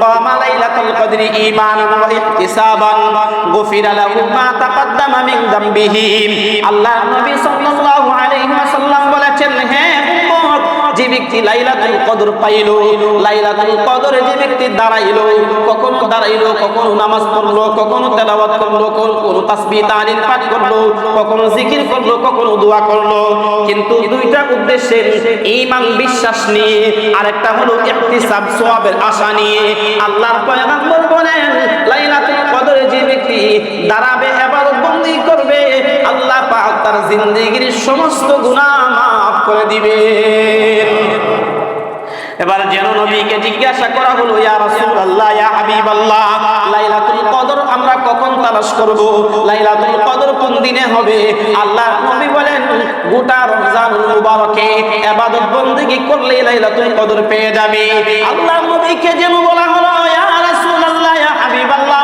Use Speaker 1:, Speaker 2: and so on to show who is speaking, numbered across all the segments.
Speaker 1: কামা লাইলাতুল কদরি ঈমানান ওয়া ইহতিসাবান গুফিরা লাহু মা তাকাদ্দামা মিন যামবিহি। আল্লাহ নবী সাল্লাল্লাহু আলাইহি ওয়াসাল্লাম বলেছেন, হে উম্মত, যে ব্যক্তি লাইলাতুল কদর পাইল, লাইলাতুল কদরে যে ব্যক্তি দাঁড়াইলো, কখনো দাঁড়াইলো, কখনো নামাজ পড়লো, কখনো তেলাওয়াত করলো, কখনো তাসবিহ তাহলিল পাঠ করলো, কখনো জিকির করলো, কখনো দোয়া করলো, কিন্তু দুইটা উদ্দেশ্যে, ঈমান বিশ্বাস নিয়ে, আরেকটা হলো ইহতিসাব সওয়াবের আশা নিয়ে। আল্লাহর পয়গম্বর বলেন, লাইলাতুল কদরে যে ব্যক্তি দাঁড়াবে, ইবাদত বندী করবে, আল্লাহ পাক তার জিন্দেগীর সমস্ত গুনাহ মাফ করে দিবেন। এবার যেন নবীকে জিজ্ঞাসা করা হলো, ইয়া রাসূলুল্লাহ, ইয়া হাবিবাল্লাহ, লাইলাতুল কদর আমরা কখন তালাশ করব? লাইলাতুল কদর কোন দিনে হবে? আল্লাহ নবী বলেন, গোটা রমজানুল মুবারকে ইবাদত বندگی করলে লাইলাতুল কদর পেয়ে যাবে। আল্লাহ নবীকে যেন বলা হলো, ইয়া রাসূলুল্লাহ, ইয়া হাবিবাল্লাহ,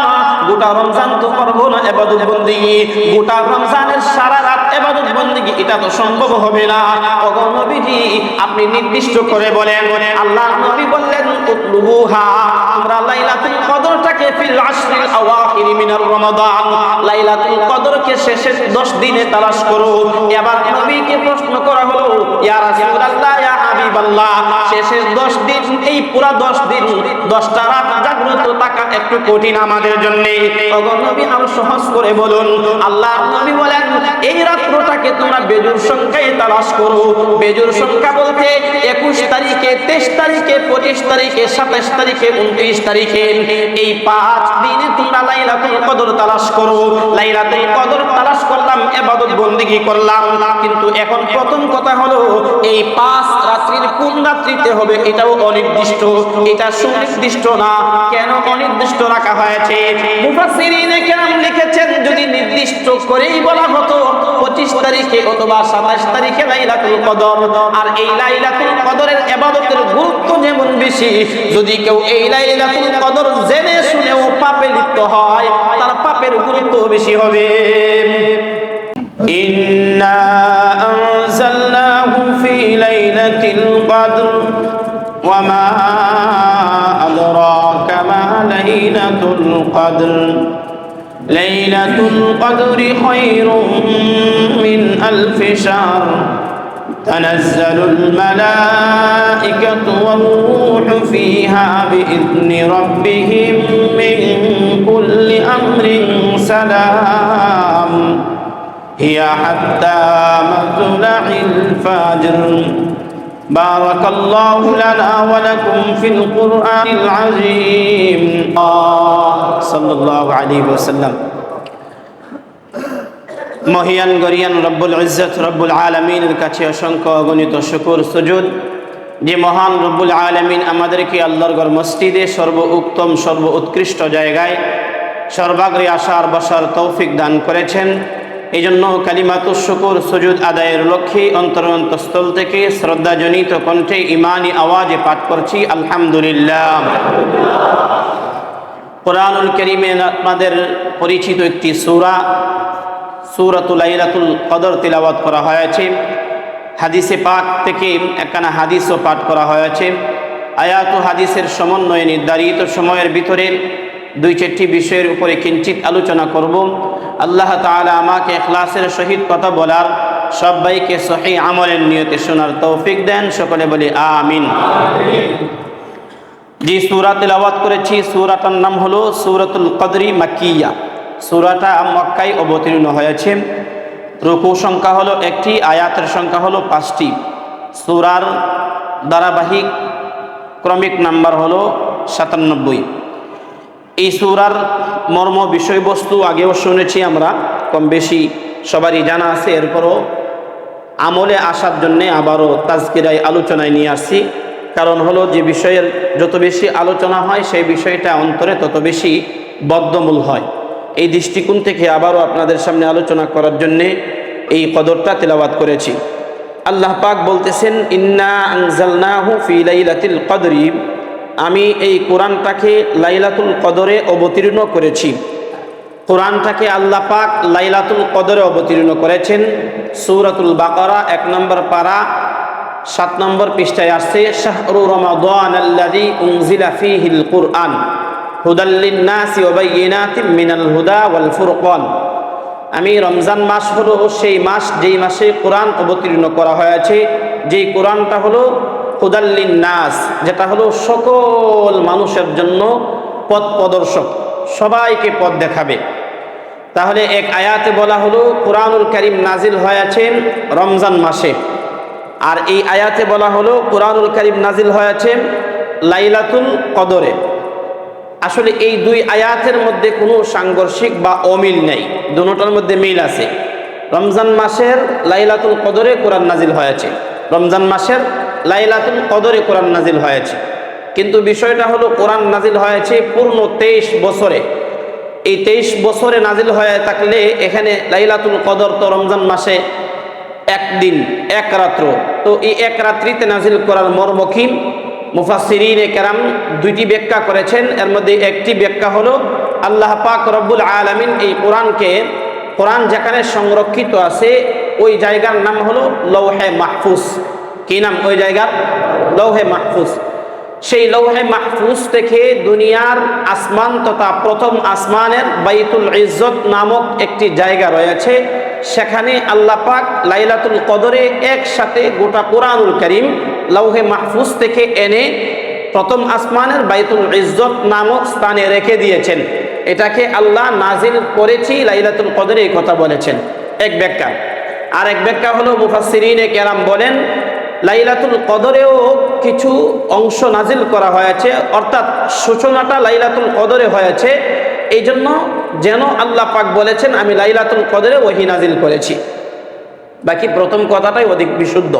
Speaker 1: গোটা রমজান তো করবো না ইবাদত বندگی, গোটা রমজানের সারা রাত ইবাদত বندگی, এটা তো সম্ভব হবে না। ওগো নবীজি, আপনি নির্দিষ্ট করে বলেন। আল্লাহ নবী বললেন, উতলুহা, তোমরা লাইলাতুল কদরটাকে ফিল আশরিল আওয়াখির মিনার রমাদান, লাইলাতুল কদরকে শেষের 10 দিনে তালাশ করো। এবার নবীকে প্রশ্ন করা হলো, ইয়া রাসূলুল্লাহ, ইয়া হাবিবাল্লাহ, শেষের 10 দিন, এই পুরা 10 দিন 10টা রাত জাগ্রত থাকা একটু কঠিন আমাদের জন্য। ওগো নবী, আরো সহজ করে বলুন। আল্লাহ নবী বলেন, এই রাত্রটাকে তোমরা বেজুর সংখ্যায় তালাশ করো। বেজুর সংখ্যা বলতে 21 তারিখে, 23 তারিখে, 25 তারিখে, 27 তারিখে, 29 তারিখে, এই 5 দিনে তোমরা লাইলাতুল কদর তালাশ করো। লাইলাতুল কদর তালাশ করলাম, ইবাদত বندگی করলাম, কিন্তু এখন প্রথম কথা হলো, এই 5 রাত্রির কোন রাত্রিতে হবে এটাও অনির্দিষ্ট, এটা সুনির্দিষ্ট না। কেন অনির্দিষ্ট রাখা হয়েছে? মুফাসসিরিনে কেরাম লিখেছেন, যদি নির্দিষ্ট করেই বলা হতো 25 তারিখে অথবা 27 তারিখে লাইলাতুল কদর, আর এই লাইলাতুল কদরের ইবাদতের গুরুত্ব যেমন বেশি, যদি কেউ এই লাইলাতুল কদর জেনে শুনেও পাপে লিপ্ত হয়, তার পাপের গুরুত্ব বেশি হবে। ইন্না আনজালনাহু ফি লাইলাতিল কদর ওয়া মা আদরাকা মা লাইলাতুল কদর লাইলাতুল কদরি খায়রুম মিন আলফি শাহর তানাজ্জালুল মালাইকাতু ওয়ার রূহু ফিহা বিইذনি রাব্বিহিম মিন কুল্লি আমরিন সালাম হিয়া হাত্তা মাতলা'িল ফাজর। বারাকাল্লাহু লানা ওয়া লাকুম ফিল কুরআনিল আযীম। সাল্লাল্লাহু আলাইহি ওয়াসাল্লাম। মহিয়ান গরিয়ান রব্বুল ইজ্জত রব্বুল আলামিনের কাছে অসংখ্য অগণিত শুকর সুজুদ, যে মহান রব্বুল আলামিন আমাদেরকে আল্লাহর ঘর মসজিদে সর্ব উত্তম, সর্ব উৎকৃষ্ট জায়গায় সর্বাগ্রে আসার বসার তৌফিক দান করেছেন। এই জন্য কালিমাতুশ শুকর সুজুদ আদায়ের লক্ষ্যে অন্তরস্থল থেকে শ্রদ্ধাজনিত কণ্ঠে ইমানি আওয়াজে পাঠ করছি আলহামদুলিল্লাহ। কোরআনুল কারীমে আপনাদের পরিচিত একটি সূরা, সূরাতুল লাইলাতুল কদর তিলাওয়াত করা হয়েছে। হাদিসে পাক থেকে একখানা হাদিসও পাঠ করা হয়েছে। আয়াত ও হাদিসের সমন্বয়ে নির্ধারিত সময়ের ভিতরে 2-4টি বিষয়ের উপরে কিঞ্চিত আলোচনা করব। আল্লাহ তাআলা আমাকে ইখলাসের সহিত কথা বলার, সবাইকে সহিহ আমলের নিয়তে শোনার তৌফিক দেন। সকলে বলি আমিন। যে সূরা তিলাওয়াত করেছি, সূরাটার নাম হলো সূরাতুল কদরি মাক্কিয়া। সূরাটা মক্কায় অবতীর্ণ হয়েছে। রুকু সংখ্যা হলো 1টি, আয়াতের সংখ্যা হলো 5টি। সূরার ধারাবাহিক ক্রমিক নাম্বার হলো 97। এই সূরার মর্ম বিষয়বস্তু আগেও শুনেছি আমরা, কম বেশি সবারই জানা আছে। এরপরও আমলে আসার জন্যে আবারও তাজকিরায় আলোচনায় নিয়ে আসছি। কারণ হলো, যে বিষয়ের যত বেশি আলোচনা হয় সেই বিষয়টা অন্তরে তত বেশি বদ্ধমূল হয়। এই দৃষ্টিকোণ থেকে আবারও আপনাদের সামনে আলোচনা করার জন্যে এই কদরটা তেলাওয়াত করেছি। আল্লাহ পাক বলতেছেন, ইন্না আনজালনাহু ফি লাইলাতিল কদরি, আমি এই কোরআনটাকে লাইলাতুল কদরে অবতীর্ণ করেছি। কোরআনটাকে আল্লাহ পাক লাইলাতুল কদরে অবতীর্ণ করেছেন। সূরাতুল বাকারা 1 নম্বর পারা 7 নম্বর পৃষ্ঠায় আসছে শাহরু রমাদান আল্লাযী উনজিলা ফীহিল কুরআন হুদাল লিন-নাসি ওয়া বায়্যিনাতিম মিনাল হুদা ওয়াল ফুরকান। আমি রমজান মাস হলো সেই মাস যেই মাসে কোরআন অবতীর্ণ করা হয়েছে, যেই কোরআনটা হলো হুদাল লিন-নাস, যেটা হলো সকল মানুষের জন্য পথ প্রদর্শক, সবাইকে পথ দেখাবে। তাহলে এক আয়াতে বলা হলো কোরআনুল কারীম নাজিল হয়েছেন রমজান মাসে, আর এই আয়াতে বলা হলো কোরআনুল কারীম নাজিল হয়েছে লাইলাতুল কদরে। আসলে এই দুই আয়াতের মধ্যে কোনো সাংঘর্ষিক বা অমিল নেই, দুটোটার মধ্যে মিল আছে। রমজান মাসের লাইলাতুল কদরে কোরআন নাজিল হয়েছে, রমজান মাসের লাইলাতুল কদরে কোরআন নাজিল হয়েছে, কিন্তু বিষয়টা হলো কোরআন নাজিল হয়েছে পূর্ণ 23 বছরে। এই 23 বছরে নাজিল হয়ে থাকলে এখানে লাইলাতুল কদর তো রমজান মাসে একদিন এক রাত্র, তো এই এক রাত্রিতে নাজিল করার মর্ম কি? মুফাসসিরিনে কেরাম দুইটি ব্যাখ্যা করেছেন। এর মধ্যে একটি ব্যাখ্যা হলো আল্লাহ পাক রব্বুল আলামিন এই কোরআন যেখানে সংরক্ষিত আছে ওই জায়গার নাম হলো লৌহে মাহফুজ। কি নাম ওই জায়গার? লৌহে মাহফুজ। সেই লৌহে মাহফুজ থেকে দুনিয়ার আসমান তথা প্রথম আসমানের বাইতুল ইজ্জত নামক একটি জায়গা রয়েছে, সেখানে আল্লাহ পাক লাইলাতুল কদরে একসাথে গোটা কোরআনুল কারীম লৌহে মাহফুজ থেকে এনে প্রথম আসমানের বাইতুল ইজ্জত নামক স্থানে রেখে দিয়েছেন। এটাকে আল্লাহ নাজিল করেছি লাইলাতুল কদরে, এই কথা বলেছেন এক ব্যাখ্যা। আর এক ব্যাখ্যা হলো মুফাসসিরিনে কেরাম বলেন লাইলাতুল কদরেও কিছু অংশ নাজিল করা হয়েছে, অর্থাৎ সূচনাটা লাইলাতুল কদরে হয়েছে, এই জন্য যেন আল্লাহ পাক বলেছেন আমি লাইলাতুল কদরে ওহী নাজিল করেছি। বাকি প্রথম কথাটাই অধিক বিশুদ্ধ।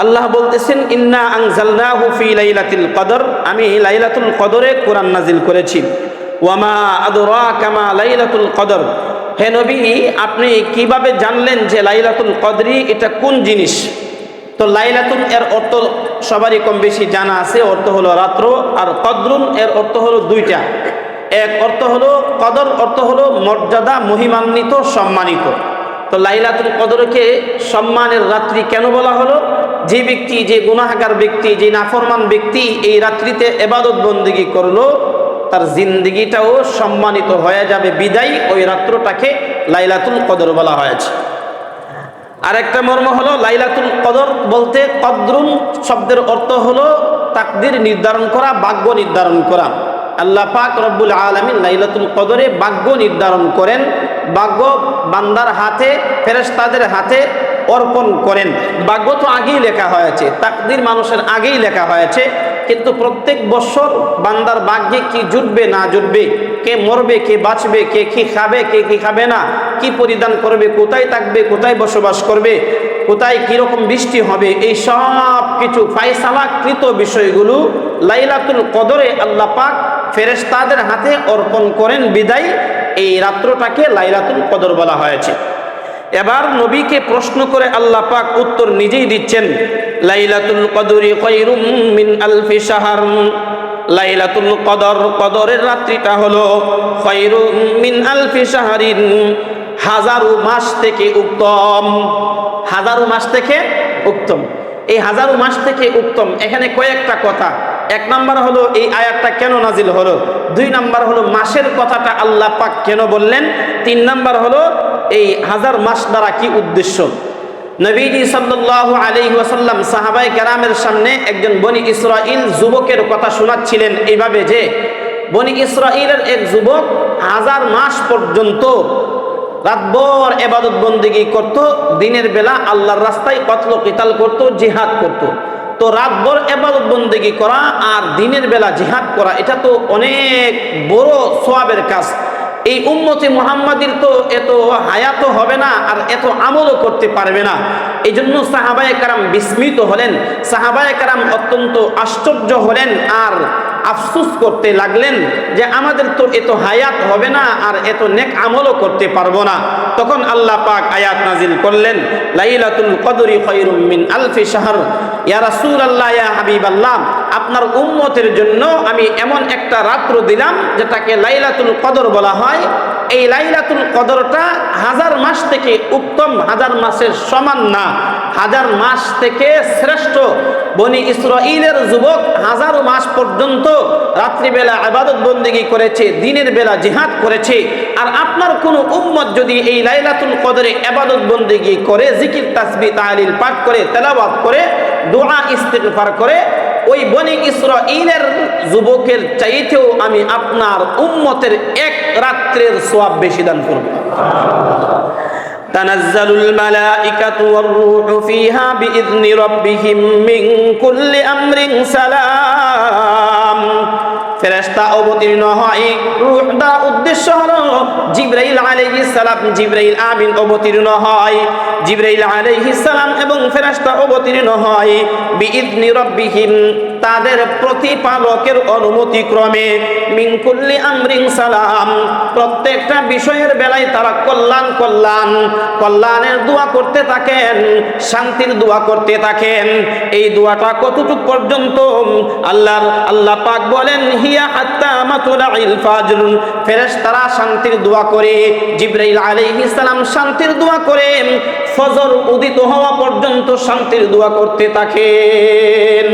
Speaker 1: আল্লাহ বলতেছেন ইন্না আনজালনাহু ফি লাইলাতুল কদর, আমি লাইলাতুল কদরে কোরআন নাজিল করেছি। ওয়ামা আদরাকা মা লাইলাতুল কদর, হে নবী আপনি কিভাবে জানলেন যে লাইলাতুল কদরি এটা কোন জিনিস? তো লাইলাতুন এর অর্থ সবারই কম বেশি জানা আছে, অর্থ হলো রাত্র, আর কদরুন এর অর্থ হলো দুইটা। এক অর্থ হলো কদর, অর্থ হলো মর্যাদা, মহিমান্বিত, সম্মানিত। তো লাইলাতুল কদরকে সম্মানের রাত্রি কেন বলা হলো? যে ব্যক্তি, যে গুনাহগার ব্যক্তি, যে নাফরমান ব্যক্তি এই রাত্রিতে ইবাদত বন্দেগী করলো তার জিন্দেগিটাও সম্মানিত হয়ে যাবে, বিদায় ওই রাত্রটাকে লাইলাতুল কদর বলা হয়েছে। আরেকটা মর্ম হলো লাইলাতুল কদর বলতে কদরুন শব্দের অর্থ হলো তাকদির নির্ধারণ করা, ভাগ্য নির্ধারণ করা। আল্লাহ পাক রব্বুল আলামিন লাইলাতুল কদরে ভাগ্য নির্ধারণ করেন, ভাগ্য বান্দার হাতে, ফেরেশতাদের হাতে অর্পণ করেন। ভাগ্য তো আগেই লেখা হয়েছে, তাকদির মানুষের আগেই লেখা হয়েছে, কিন্তু প্রত্যেক বছর বান্দার ভাগ্যে কি জুটবে না জুটবে, কে মরবে কে বাঁচবে, কে কি খাবে কে কি খাবে না, কি পরিধান করবে, কোথায় থাকবে, কোথায় বসবাস করবে, কোথায় কিরকম বৃষ্টি হবে, এই সব কিছু ফায়সালাকৃত বিষয়গুলো লাইলাতুল কদরে আল্লাহ পাক ফেরেশতাদের হাতে অর্পণ করেন, বিদায় এই রাত্রটাকে লাইলাতুল কদর বলা হয়েছে। এবার নবীকে প্রশ্ন করে আল্লাহ পাক উত্তর নিজেই দিচ্ছেন, লাইলাতুল কদরি খায়রুম মিন আলফি শাহর, লাইলাতুল কদর, কদরের রাত্রিটা হলো খায়রুম মিন আলফি শাহরিন, হাজারো মাস থেকে উত্তম। হাজারো মাস থেকে উত্তম, এই হাজারো মাস থেকে উত্তম, এখানে কয়েকটা কথা। এক নাম্বার হলো এই আয়াতটা কেন নাজিল হলো, দুই নাম্বার হলো মাসের কথাটা আল্লাহ পাক কেন বললেন, তিন নাম্বার হলো এই হাজার মাস দ্বারা কি উদ্দেশ্য। নবীজি সাল্লাল্লাহু আলাইহি ওয়াসাল্লাম সাহাবায়ে কেরামের সামনে একজন বনি ইসরাইল যুবকের কথা শোনাচ্ছিলেন এইভাবে যে বনি ইসরাইলের এক যুবক 1000 মাস পর্যন্ত রাতভর ইবাদত বন্দেগী করত, দিনের বেলা আল্লাহর রাস্তায় কতল কিতাল করত, জিহাদ করত। তো রাতভর ইবাদত বন্দেগী করা আর দিনের বেলা জিহাদ করা এটা তো অনেক বড় সওয়াবের কাজ। এই উম্মতে মুহাম্মাদির তো এত হায়াত হবে না আর এত আমলও করতে পারবে না। এই জন্য সাহাবায়ে কেরাম বিস্মিত হলেন, সাহাবায়ে কেরাম অত্যন্ত আশ্চর্য হলেন আর আফসোস করতে লাগলেন যে আমাদের তো এত হায়াত হবে না আর এত নেক আমলও করতে পারবো না। তখন আল্লাহ পাক আয়াত নাজিল করলেন, লাইলাতুল কদরি খায়রুম মিন আলফি শাহর, ইয়া রাসূলুল্লাহ, ইয়া হাবিবাল্লাহ, আপনার উম্মতের জন্য আমি এমন একটা রাত্র দিলাম যেটাকে লাইলাতুল কদর বলা হয়। এই লাইলাতুল কদরটা হাজার মাস থেকে উত্তম, হাজার মাসের সমান না, হাজার মাস থেকে শ্রেষ্ঠ। বনি ইসরাঈলের যুবক হাজারো মাস পর্যন্ত রাত্রিবেলা ইবাদত বন্দেগী করেছে, দিনের বেলা জিহাদ করেছে। আর আপনার কোনো উম্মত যদি এই লাইলাতুল কদরে ইবাদত বন্দেগী করে, জিকির তাসবিহ তাহলিল পাঠ করে, তেলাওয়াত করে, দোয়া ইস্তিগফার করে, ওই বনি ইসরাঈলের যুবকের চাইতেও আমি আপনার উম্মতের এক রাত্রের সওয়াব বেশি দান করব। তানাজ্জালুল মালাইকাতু ওয়ার রূহু ফিহা বিইذনি রাব্বিহিম মিন কুল্লি আমরিন সালাম। ফেরেশতা অবতীর্ণ হয়, রূহ দ্বারা উদ্দেশ্য হলো জিবরাইল আলাইহিস সালাম, জিবরাইল আমিন অবতীর্ণ হয়, জিবরাইল আলাইহিস সালাম এবং ফেরেশতা অবতীর্ণ হয় বিইذনি রাব্বিহিম, তাদের প্রতিপালকের অনুমতি ক্রমে, মিন কুল্লি আমরিন সালাম, প্রত্যেকটা বিষয়ের বেলায় তারা কল্যাণের দোয়া করতে থাকেন, শান্তির দোয়া করতে থাকেন। এই দোয়াটা কতটুকু পর্যন্ত? আল্লাহ পাক বলেন হিয়া হাত্তা মাতলাইল ফাজর, ফেরেশতারা শান্তির দোয়া করে, জিবরাইল আলাইহিস সালাম শান্তির দোয়া করে, ফজর উদিত হওয়া পর্যন্ত শান্তির দোয়া করতে থাকেন।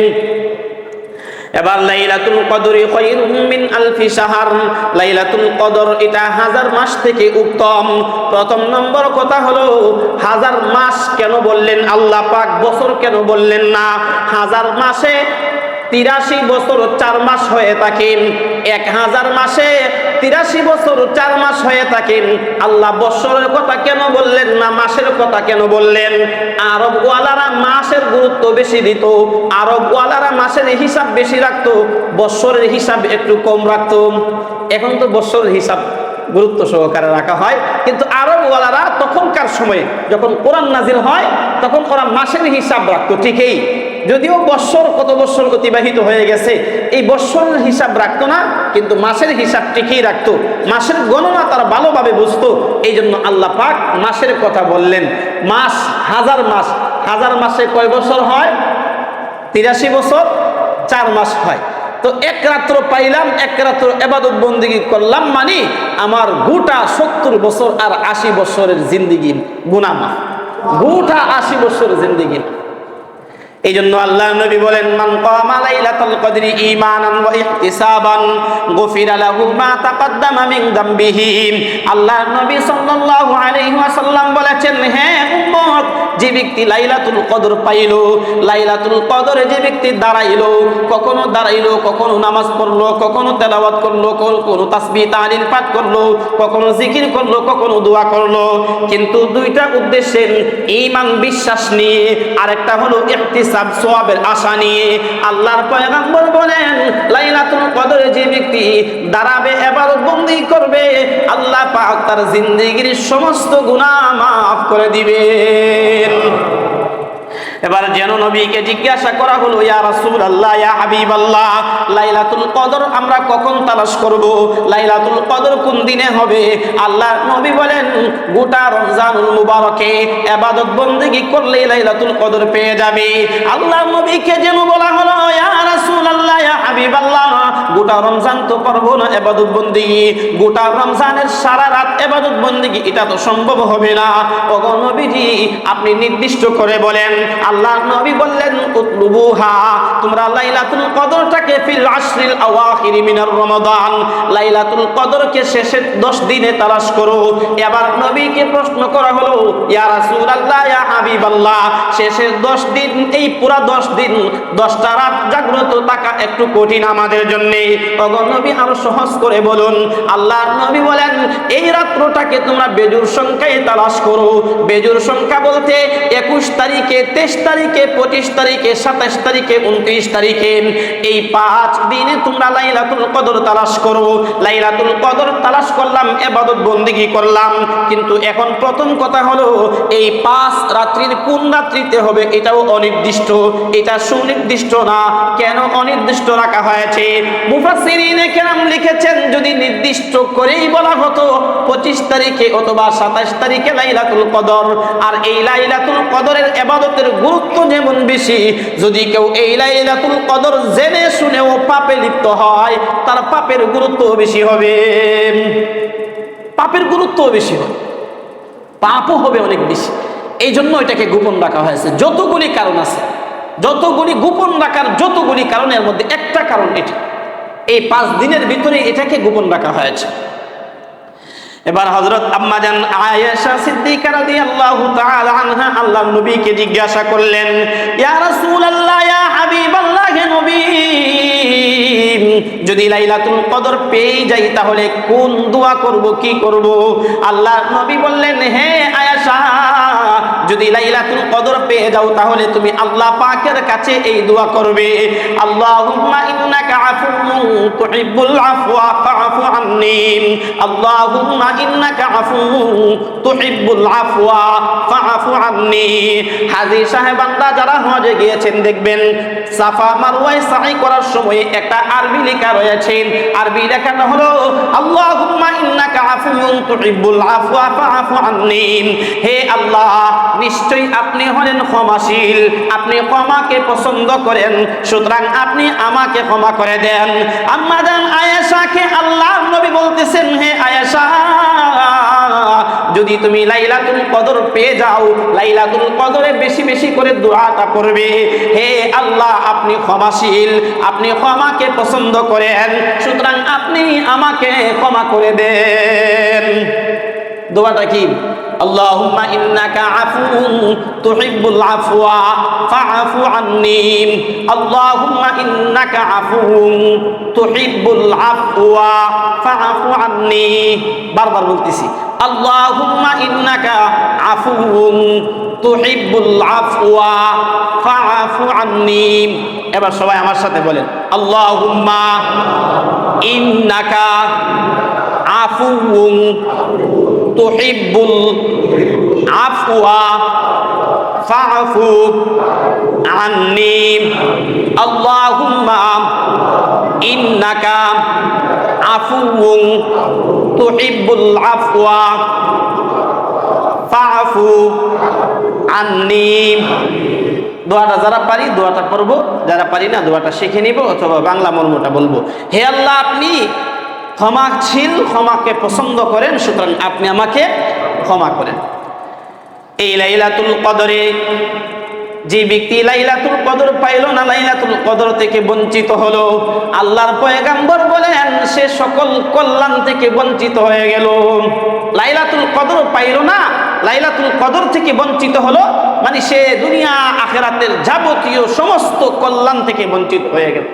Speaker 1: এবার লাইলাতুল কদরি খায়রুম মিন আলফি শাহর, লাইলাতুল কদর এটা হাজার মাস থেকে উত্তম। প্রথম নম্বর কথা হলো হাজার মাস কেন বললেন আল্লাহ পাক, বছর কেন বললেন না? হাজার মাসে 83 বছর 4 মাস হয়ে থাকেন, 1000 মাসে 83 বছর 4 মাস হয়ে থাকেন। আল্লাহ বছরের কথা কেন বললেন না, মাসের কথা কেন বললেন? আরব ওয়ালারা মাসের গুরুত্ব বেশি দিত, আরব ওয়ালারা মাসের হিসাব বেশি রাখতো, বছরের হিসাব একটু কম রাখতো। এখন তো বছরের হিসাব গুরুত্ব সহকারে রাখা হয়, কিন্তু আরব ওয়ালারা তখনকার সময়ে যখন কোরআন নাজিল হয় তখন ওরা মাসের হিসাব রাখতো ঠিকই, যদিও বৎসর কত বৎসর অতিবাহিত হয়ে গেছে এই বৎসরের হিসাব রাখতো না, কিন্তু মাসের হিসাব ঠিকই রাখতো, মাসের গণনা তারা ভালোভাবে বুঝতো। এই জন্য আল্লাহ পাক মাসের কথা বললেন। মাস হাজার মাসে কয় বছর হয়? 83 বছর 4 মাস হয়। তো এক রাত্র পাইলাম, এক রাত্র ইবাদত বন্দেগী করলাম, মানে আমার গোটা 70 বছর আর 80 বছরের জিন্দেগি গুনাহ মাফ, গোটা 80 বছরের জিন্দেগি। এই জন্য আল্লাহ নবী বলেন মান কামা লাইলাতুল কদরি ঈমানান ওয়া ইহতিসাবান গুফিরা লাহু মা তাকদ্দামা মিন যামবিহি। আল্লাহ নবী সাল্লাল্লাহু আলাইহি ওয়াসাল্লাম বলেছেন, হে উম্মত, যে ব্যক্তি লাইলাতুল কদর পাইল, লাইলাতুল কদরে যে ব্যক্তি দাঁড়াইলো, কখনো নামাজ পড়লো, কখনো তেলাওয়াত করলো, কখনো তাসবিহ তাহলিল পাঠ করলো, কখনো জিকির করলো, কখনো দোয়া করলো, কিন্তু দুইটা উদ্দেশ্যে, ঈমান বিশ্বাস নিয়ে, আরেকটা হলো ইহতিসাব সওয়াবের আশা নিয়ে। আল্লাহর পয়গম্বর বলেন লাইলাতুল কদরে যে ব্যক্তি দাঁড়াবে, ইবাদত বন্দেগী করবে, আল্লাহ পাক তার জিন্দেগীর সমস্ত গুনাহ মাফ করে দিবেন। এবার যেন নবীকে জিজ্ঞাসা করা হলো, ইয়া রাসূলুল্লাহ, ইয়া হাবিবাল্লাহ, লাইলাতুল কদর আমরা কখন তালাশ করব? লাইলাতুল কদর কোন দিনে হবে? আল্লাহ নবী বলেন গোটা রমজানুল মুবারকে ইবাদত বন্দেগী করলে লাইলাতুল কদর পেয়ে যাবে। আল্লাহ নবীকে যেন বলা হলো, ইয়া রাসূলুল্লাহ, ইয়া হাবিবাল্লাহ, গোটা রমজান তো করব না ইবাদত বন্দেগী, গোটা রমজানের সারা রাত ইবাদত বন্দেগী এটা তো সম্ভব হবে না। ওগো নবীজি, আপনি নির্দিষ্ট করে বলেন। আল্লাহ নবী বললেন উতলুবুহা, তোমরা লাইলাতুল কদরটাকে ফিল আশরিল আওয়াখির মিনার রমাদান, লাইলাতুল কদরকে শেষের 10 দিনে তালাশ করো। এবার নবীকে প্রশ্ন করা হলো, ইয়া রাসূলুল্লাহ, ইয়া হাবিবাল্লাহ, শেষের 10 দিন, এই পুরা 10 দিন 10টা রাত জাগ্রত থাকা একটু কঠিন আমাদের জন্য, ওগো নবী আরো সহজ করে বলুন। আল্লাহর নবী বলেন এই রাত্রটাকে তোমরা বেজুর সংখ্যায় তালাশ করো। বেজুর সংখ্যা বলতে 21 তারিখে, 23 তারিখে, 25 তারিখে, 27 তারিখে, 29 তারিখে, এই 5 দিনে তোমরা লাইলাতুল কদর তালাশ করো। লাইলাতুল কদর তালাশ করলাম, ইবাদত বন্দেগী করলাম, কিন্তু এখন প্রথম কথা হলো এই 5 রাত্রির কোন রাত্রিতে হবে এটাও অনির্দিষ্ট, এটা সুনির্দিষ্ট না। কেন অনির্দিষ্ট রাখা হয়েছে? মুফাসসিরিনে কেরাম লিখেছেন যদি নির্দিষ্ট করেই বলা হতো 25 তারিখে অথবা 27 তারিখে লাইলাতুল কদর, আর এই লাইলাতুল কদরের ইবাদতের গুরুত্ব যেমন বেশি, যদি কেউ এই লাইলাতুল কদর জেনে শুনেও পাপে লিপ্ত হয় তার পাপের গুরুত্ব বেশি হবে। পাপের গুরুত্বও বেশি হয়, পাপও হবে অনেক বেশি। এই জন্য এটাকে গোপন রাখা হয়েছে। যতগুলি কারণ আছে, যতগুলি গোপন রাখার যতগুলি কারণের মধ্যে একটা কারণ এটা, এই 5 দিনের ভিতরে এটাকে গোপন রাখা হয়েছে। এবার হযরত আম্মা জান আয়েশা সিদ্দিকা রাদিয়াল্লাহু তাআলা আনহা আল্লাহর নবীকে জিজ্ঞাসা করলেন, ইয়া রাসূলুল্লাহ, ইয়া হাবিবাল্লাহ, হে নবী, যদি লাইলাতুল কদর পেয়ে যাই তাহলে কোন দোয়া করব, কি করব? আল্লাহর নবী বললেন, হে আয়েশা, যদি লাইলাতুল কদর পেয়ে যাও তাহলে তুমি আল্লাহ পাকের কাছে এই দোয়া করবে, আল্লাহুম্মা ইন্নাকা আফুউন তুহিব্বুল আফওয়া ফাআফু আন্নী, আল্লাহুম্মা ইন্নাকা আফুউন তুহিব্বুল আফওয়া ফাআফু আন্নী। হাজী সাহেবানরা যারা হজে গিয়েছেন দেখবেন সাফা মারওয়ায় সাই করার সময় একটা আরবি লেখা রয়েছে, আরবি লেখাটা হলো আল্লাহুম্মা ইন্নাকা আফুউন তুহিব্বুল আফওয়া ফাআফু আন্নী। হে আল্লাহ, নিশ্চয়ই আপনি হলেন ক্ষমাশীল, আপনি ক্ষমাকে পছন্দ করেন, সুতরাং আপনি আমাকে ক্ষমা করে দেন। আম্মা জান আয়েশাকে আল্লাহর নবী বলতেছেন, হে আয়েশা, যদি তুমি লাইলাতুল কদর পেয়ে যাও, লাইলাতুল কদরে বেশি বেশি করে দোয়াটা করবে, হে আল্লাহ, আপনি ক্ষমাশীল, আপনি ক্ষমাকে পছন্দ করেন, সুতরাং আপনি আমাকে ক্ষমা করে দেন। দোয়াটা কি? আল্লাহুম্মা ইন্নাকা আফুউন তুহিব্বুল আফওয়া ফাআফু আন্নী, আল্লাহুম্মা ইন্নাকা আফুউন তুহিব্বুল আফওয়া ফাআফু আন্নী। বারবার বলতেছি, আল্লাহুম্মা ইন্নাকা আফুউন তুহিব্বুল আফওয়া ফাআফু আন্নী। এবার সবাই আমার সাথে বলেন, আল্লাহুম্মা ইন্নাকা আফুউন তুহিব্বুল আফওয়া ফাআফু আন্নী, আল্লাহুম্মা ইন্নাকা আফুউন তুহিব্বুল আফওয়া ফাআফু আন্নী। দোয়াটা যারা পারি দোয়াটা পড়বো, যারা পারি না দোয়াটা শিখে নিব অথবা বাংলা মর্মটা বলবো। হে আল্লাহ, আপনি ক্ষমাশীল, ক্ষমাকে পছন্দ করেন, সুতরাং আপনি আমাকে ক্ষমা করেন। এই লাইলাতুল কদরে যে ব্যক্তি লাইলাতুল কদর পাইল না, লাইলাতুল কদর থেকে বঞ্চিত হলো, আল্লাহর পয়গম্বর বলেন সে সকল কল্যাণ থেকে বঞ্চিত হয়ে গেল। লাইলাতুল কদর পাইল না, লাইলাতুল কদর থেকে বঞ্চিত হলো, মানে সে দুনিয়া আখিরাতের যাবতীয় সমস্ত কল্যাণ থেকে বঞ্চিত হয়ে গেল।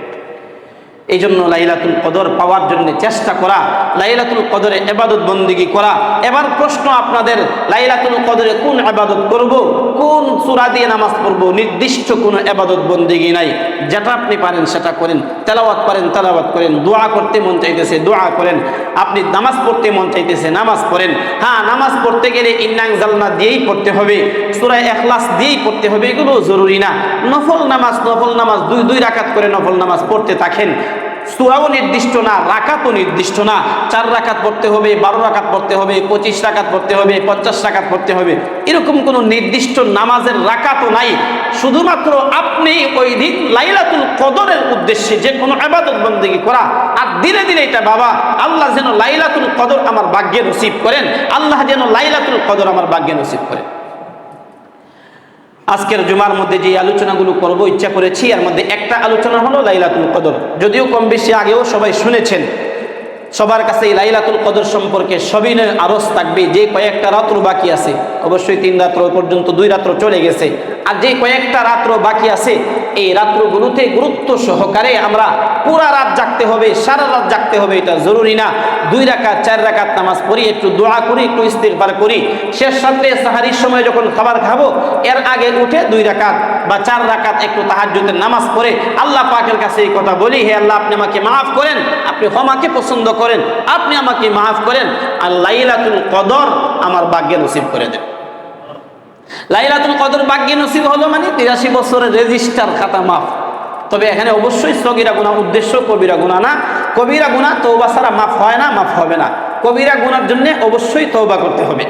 Speaker 1: এই জন্য লাইলাতুল কদর পাওয়ার জন্য চেষ্টা করা, লাইলাতুল কদরে ইবাদত বন্দেগী করা। এবার প্রশ্ন আপনাদের, লাইলাতুল কদরে কোন ইবাদত করব, কোন সূরা দিয়ে নামাজ পড়ব? নির্দিষ্ট কোনো ইবাদত বন্দেগী নাই, যেটা আপনি পারেন সেটা করেন। তেলাওয়াত পারেন তেলাওয়াত করেন, দোয়া করতে মন চাইতেছে দোয়া করেন, আপনি নামাজ পড়তে মন চাইতেছে নামাজ পড়েন। হ্যাঁ, নামাজ পড়তে গেলে ইন্না আনজালনা দিয়েই পড়তে হবে, সূরা ইখলাস দিয়েই পড়তে হবে, এগুলো জরুরি না। নফল নামাজ দুই রাকাত করে নফল নামাজ পড়তে থাকেন। সূরাও নির্দিষ্ট না, রাকাতও নির্দিষ্ট না, 4 রাকাত পড়তে হবে, 12 রাকাত পড়তে হবে, 25 রাকাত পড়তে হবে, 50 রাকাত পড়তে হবে, এরকম কোনো নির্দিষ্ট নামাজের রাকাতও নাই। শুধুমাত্র আপনি ওই দিন লাইলাতুল কদরের উদ্দেশ্যে যে কোনো ইবাদত বন্দেগী করা, আর ধীরে ধীরে এটা বাবা, আল্লাহ যেন লাইলাতুল কদর আমার ভাগ্যে নসিব করেন, আল্লাহ যেন লাইলাতুল কদর আমার ভাগ্যে নসিব করেন। আজকের জুমার মধ্যে যে আলোচনাগুলো করব ইচ্ছা করেছি, এর মধ্যে একটা আলোচনা হলো লাইলাতুল কদর। যদিও কম বেশি আগেও সবাই শুনেছেন, সবার কাছে এই লাইলাতুল কদর সম্পর্কে সবিনয় আরজ থাকবে। যে কয়েকটা রাত্র বাকি আছে, অবশ্যই 3 রাত্র পর্যন্ত 2 রাত্র চলে গেছে, আর যে কয়েকটা রাত্র বাকি আছে, এই রাত্রগুলোতে গুরুত্ব সহকারে আমরা পুরা রাত জাগতে হবে, সারা রাত জাগতে হবে, এটা জরুরি না। 2 রাকাত 4 রাকাত নামাজ পড়ি, একটু দোয়া করি, একটু ইস্তিগফার করি, শেষ রাত্রে সাহারির সময় যখন খাবার খাবো এর আগে উঠে 2 রাকাত বা 4 রাকাত একটু তাহাজ্জুদের নামাজ পড়ে আল্লাহ পাকের কাছে এই কথা বলি, হে আল্লাহ, আপনি আমাকে মাফ করেন, আপনি ক্ষমাকে পছন্দ করেন, আপনি আমাকে মাফ করেন, আর লাইলাতুল কদর আমার ভাগ্যে নসিব করে দেন। লাইলাতুল কদর ভাগ্যে নসিব হলো মানে 83 বছরের রেজিস্টার খাতা মাফ। তবে এখানে অবশ্যই সগীরা গুনাহ উদ্দেশ্য, কবিরা গুনাহ না। কবিরা গুনাহ তওবা ছাড়া মাফ হয় না, মাফ হবে না। কবিরা গুনার জন্য অবশ্যই তওবা করতে হবে।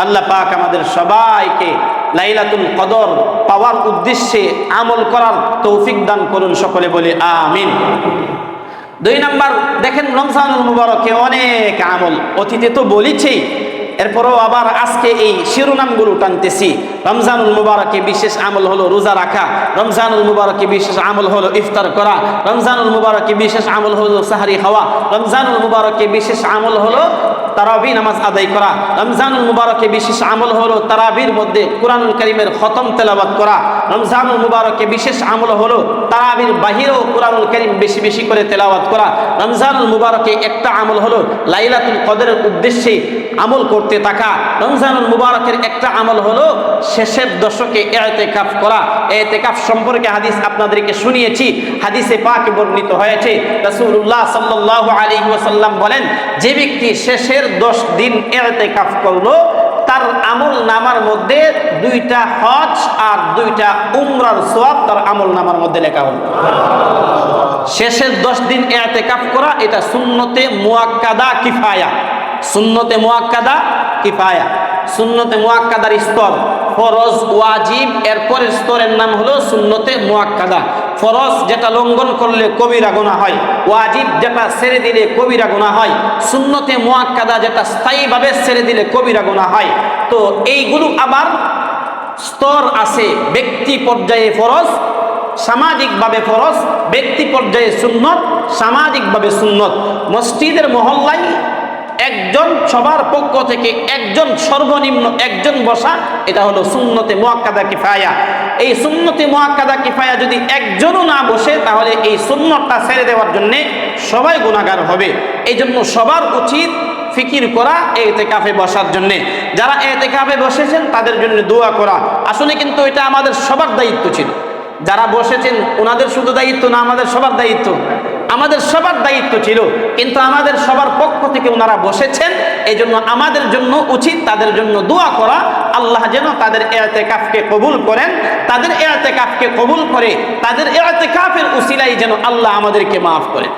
Speaker 1: আল্লাহ পাক আমাদের সবাইকে লাইলাতুল কদর পাওয়ার উদ্দেশ্যে আমল করার তৌফিক দান করুন, সকলে বলে আমিন। 2 নাম্বার দেখেন রমজানুল মুবারকে অনেক আমল, অতীতে তো বলেছি, এরপরও আবার আজকে এই শিরোনামগুলো টানতেছি। রমজানুল মুবারকে বিশেষ আমল হলো রোজা রাখা, রমজানুল মুবারকে বিশেষ আমল হলো ইফতার করা, রমজানুল মুবারকে বিশেষ আমল হলো সাহারি খাওয়া, রমজানুল মুবারকে বিশেষ আমল হলো তারাবি নামাজ আদায় করা, রমজানুল মুবারকে বিশেষ আমল হলো তারাবির মধ্যে কুরআনুল কারীমের খতম তেলাওয়াত করা, রমজানুল মুবারকে বিশেষ আমল হলো তারাবির বাহিরেও কুরআনুল কারীম বেশি বেশি করে তেলাওয়াত করা। রমজানুল মুবারকে একটা আমল হলো লাইলাতুল কদরের উদ্দেশ্যে আমল করতে থাকা। রমজানুল মুবারকের একটা আমল হলো শেষের দশকে ইতিকাফ করা। ইতিকাফ সম্পর্কে হাদিস আপনাদেরকে শুনিয়েছি, হাদিসে পাকে বর্ণিত হয়েছে রাসূলুল্লাহ সাল্লাল্লাহু আলাইহি ওয়াসাল্লাম বলেন, যে ব্যক্তি শেষের 10 দিন ইতিকাফ করলো তার আমল নামার মধ্যে 2টা হজ আর 2টা উমরার সওয়াব তার আমল নামার মধ্যে লেখা হলো। শেষের 10 দিন ইতিকাফ করা এটা সুন্নতে মুআক্কাদা কিফায়া, সুন্নতে মুআক্কাদা কিফায়া, সুন্নতে মুআক্কাদার স্তর। ফরজ, ওয়াজিব, এরপরের স্তরের নাম হলো সুন্নতে মুআক্কাদা। ফরজ যেটা লঙ্ঘন করলে কবিরা গুনাহ হয়, ওয়াজিব যেটা ছেড়ে দিলে কবিরা গুনাহ হয়, সুন্নতে মুআক্কাদা যেটা স্থায়ীভাবে ছেড়ে দিলে কবিরা গুনাহ হয়। তো এইগুলো আবার স্তর আছে, ব্যক্তি পর্যায়ে ফরজ, সামাজিকভাবে ফরজ, ব্যক্তি পর্যায়ে সুন্নত, সামাজিকভাবে সুন্নত। মসজিদের মহল্লায় একজন সবার পক্ষ থেকে একজন, সর্বনিম্ন একজন বসা, এটা হলো সুন্নতে মুআক্কাদা কিফায়া। এই সুন্নতে মুআক্কাদা কিফায়া যদি একজনও না বসে তাহলে এই সুন্নতটা ছেড়ে দেওয়ার জন্য সবাই গুনাহগার হবে। এই জন্য সবার উচিত ফিকির করা ইতিকাফে বসার জন্য। যারা ইতিকাফে বসেছেন তাদের জন্য দোয়া করা। আসলে কিন্তু এটা আমাদের সবার দায়িত্ব ছিল। যারা বসেছেন ওনাদের শুধু দায়িত্ব না, আমাদের সবার দায়িত্ব, আমাদের সবার দায়িত্ব ছিল। কিন্তু আমাদের সবার পক্ষ থেকে ওনারা বসেছেন, এই জন্য আমাদের জন্য উচিত তাদের জন্য দোয়া করা। আল্লাহ যেন তাদের ইতিকাফকে কবুল করেন, তাদের ইতিকাফকে কবুল করে তাদের ইতিকাফের উসিলায় যেন আল্লাহ আমাদেরকে মাফ করেন।